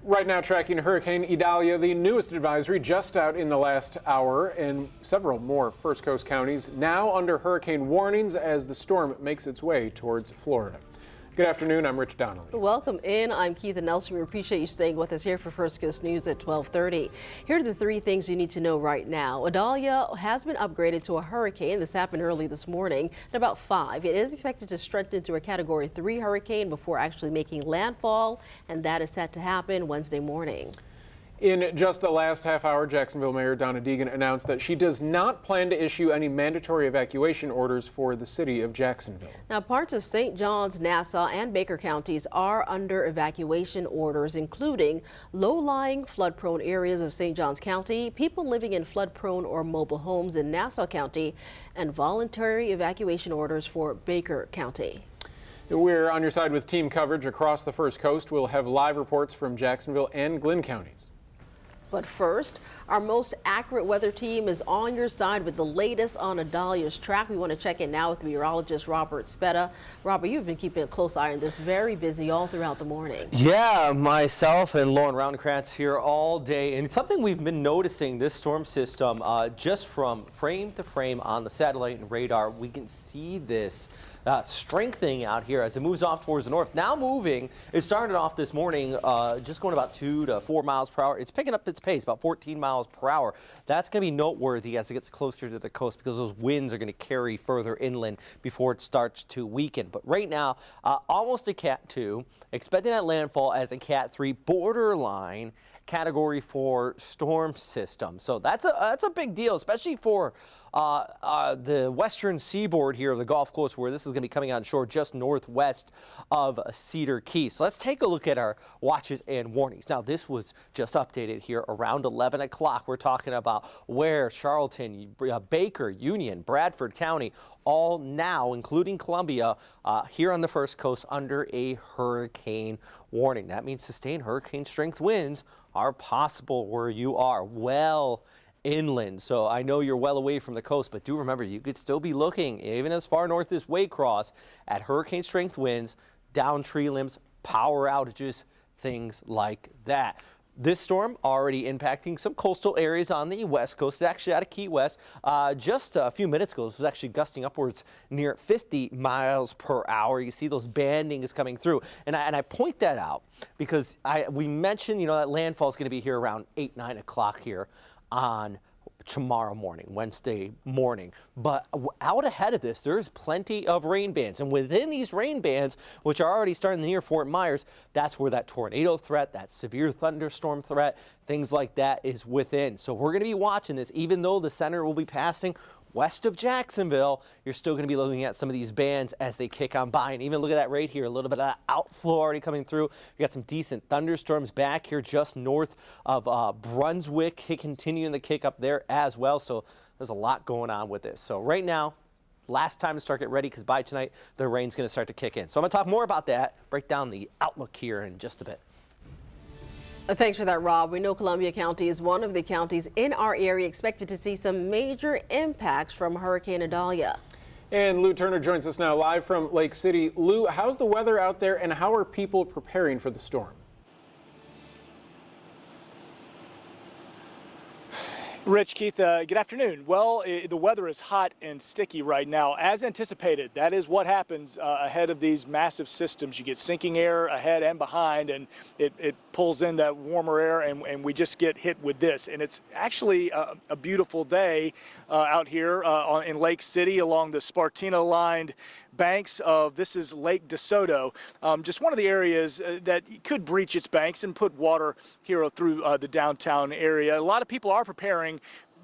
Right now, tracking Hurricane Idalia, the newest advisory just out in the last hour, and several more First Coast counties now under hurricane warnings as the storm makes its way towards Florida. Good afternoon, I'm Rich Donnelly. Welcome in. I'm Keith Nelson. We appreciate you staying with us here for First Coast News at 12:30. Here are the three things you need to know right now. Idalia has been upgraded to a hurricane. This happened early this morning at about 5. It is expected to strengthen to a Category 3 hurricane before actually making landfall, and that is set to happen Wednesday morning. In just the last half hour, Jacksonville Mayor Donna Deegan announced that she does not plan to issue any mandatory evacuation orders for the city of Jacksonville. Now, parts of St. Johns, Nassau, and Baker counties are under evacuation orders, including low-lying flood-prone areas of St. Johns County, people living in flood-prone or mobile homes in Nassau County, and voluntary evacuation orders for Baker County. We're on your side with team coverage across the First Coast. We'll have live reports from Jacksonville and Glynn counties. But first, our most accurate weather team is on your side with the latest on Idalia's track. We want to check in now with meteorologist Robert Spetta. Robert, you've been keeping a close eye on this, very busy all throughout the morning. Yeah, myself and Lauren Roundkrantz here all day. And it's something we've been noticing, this storm system, just from frame to frame on the satellite and radar. We can see this strengthening out here as it moves off towards the north. Now moving, it started off this morning just going about 2 to 4 miles per hour. It's picking up its pace, about 14 miles per hour. That's going to be noteworthy as it gets closer to the coast because those winds are going to carry further inland before it starts to weaken. But right now, almost a Cat 2, expecting that landfall as a Cat 3, borderline Category 4 storm system. So that's a big deal, especially for the western seaboard here of the Gulf Coast, where this is going to be coming on shore just northwest of Cedar Key. So let's take a look at our watches and warnings. Now, this was just updated here around 11 o'clock. We're talking about Ware, Charlton, Baker, Union, Bradford County, all now, including Columbia, here on the First Coast under a hurricane warning. That means sustained hurricane strength winds are possible where you are well inland. So I know you're well away from the coast, but do remember you could still be looking, even as far north as Waycross, at hurricane strength winds, down tree limbs, power outages, things like that. This storm already impacting some coastal areas on the west coast. It's actually out of Key West. Just a few minutes ago, it was actually gusting upwards near 50 miles per hour. You see those bandings coming through. And I point that out because we mentioned, that landfall is going to be here around 8, 9 o'clock here on tomorrow morning, Wednesday morning. But out ahead of this, there's plenty of rain bands. And within these rain bands, which are already starting near Fort Myers, that's where that tornado threat, that severe thunderstorm threat, things like that is within. So we're going to be watching this. Even though the center will be passing west of Jacksonville, you're still going to be looking at some of these bands as they kick on by. And even look at that right here, a little bit of that outflow already coming through. We got some decent thunderstorms back here just north of Brunswick, continuing the kick up there as well. So there's a lot going on with this. So right now, last time to start getting ready because by tonight, the rain's going to start to kick in. So I'm going to talk more about that, break down the outlook here in just a bit. Thanks for that, Rob. We know Columbia County is one of the counties in our area expected to see some major impacts from Hurricane Idalia. And Lou Turner joins us now live from Lake City. Lou, how's the weather out there and how are people preparing for the storm? Rich, Keith, good afternoon. Well, the weather is hot and sticky right now. As anticipated, that is what happens ahead of these massive systems. You get sinking air ahead and behind, and it pulls in that warmer air, and we just get hit with this. And it's actually a beautiful day out here in Lake City along the Spartina-lined banks of, this is Lake DeSoto, just one of the areas that could breach its banks and put water here through the downtown area. A lot of people are preparing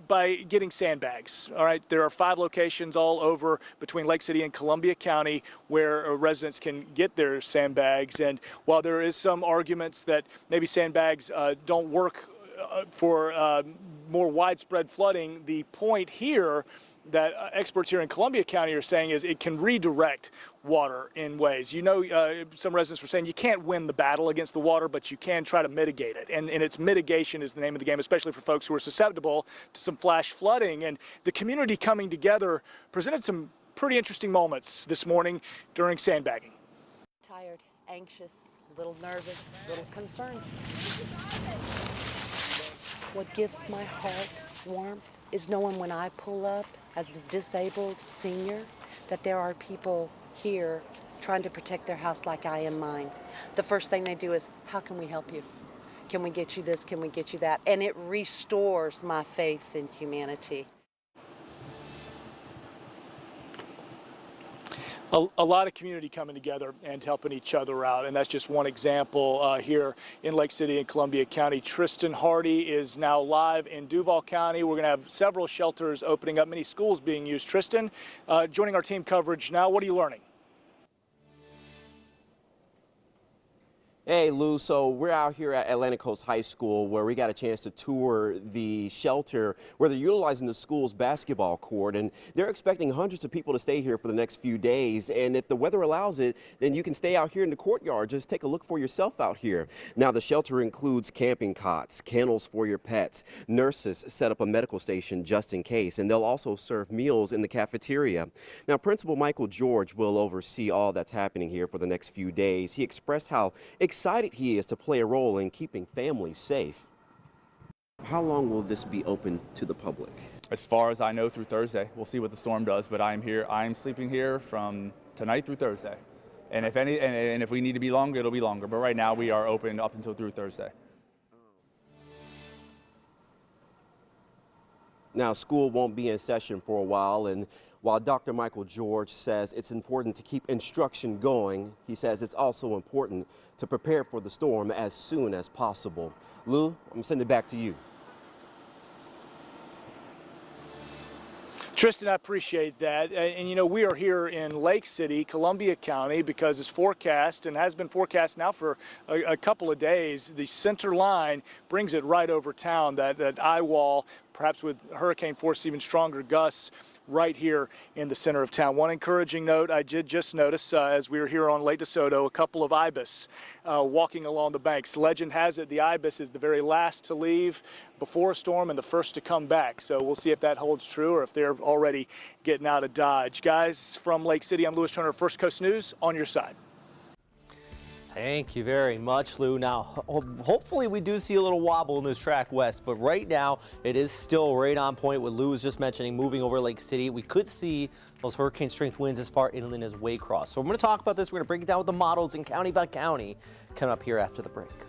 by getting sandbags. All right, there are 5 locations all over between Lake City and Columbia County where residents can get their sandbags. And while there is some arguments that maybe sandbags don't work for more widespread flooding, the point here that experts here in Columbia County are saying is it can redirect water in ways. Some residents were saying you can't win the battle against the water, but you can try to mitigate it. And its mitigation is the name of the game, especially for folks who are susceptible to some flash flooding. And the community coming together presented some pretty interesting moments this morning during sandbagging. Tired, anxious, little nervous, a little concerned. What gives my heart warmth is knowing when I pull up as a disabled senior that there are people here trying to protect their house like I am mine. The first thing they do is, how can we help you? Can we get you this? Can we get you that? And it restores my faith in humanity. A lot of community coming together and helping each other out, and that's just one example here in Lake City and Columbia County. Tristan Hardy is now live in Duval County. We're going to have several shelters opening up, many schools being used. Tristan, joining our team coverage now, what are you learning? Hey Lou, so we're out here at Atlantic Coast High School where we got a chance to tour the shelter where they're utilizing the school's basketball court, and they're expecting hundreds of people to stay here for the next few days, and if the weather allows it, then you can stay out here in the courtyard. Just take a look for yourself out here. Now the shelter includes camping cots, kennels for your pets, nurses set up a medical station just in case, and they'll also serve meals in the cafeteria. Now Principal Michael George will oversee all that's happening here for the next few days. He expressed how excited he is to play a role in keeping families safe. How long will this be open to the public? As far as I know, through Thursday. We'll see what the storm does, but I'm here. I'm sleeping here from tonight through Thursday. And if we need to be longer, it'll be longer. But right now we are open up until through Thursday. Now, school won't be in session for a while, and while Dr. Michael George says it's important to keep instruction going, he says it's also important to prepare for the storm as soon as possible. Lou, I'm sending it back to you. Tristan, I appreciate that. And you know, we are here in Lake City, Columbia County, because it's forecast and has been forecast now for a couple of days. The center line brings it right over town, that eye wall, perhaps with hurricane force, even stronger gusts right here in the center of town. One encouraging note I did just notice as we were here on Lake DeSoto, a couple of ibis walking along the banks. Legend has it the ibis is the very last to leave before a storm and the first to come back. So we'll see if that holds true or if they're already getting out of Dodge. Guys, from Lake City, I'm Louis Turner, First Coast News, on your side. Thank you very much, Lou. Now, hopefully we do see a little wobble in this track west, but right now it is still right on point. What Lou was just mentioning, moving over Lake City. We could see those hurricane strength winds as far inland as Waycross. So we're going to talk about this. We're going to break it down with the models in county by county, coming up here after the break.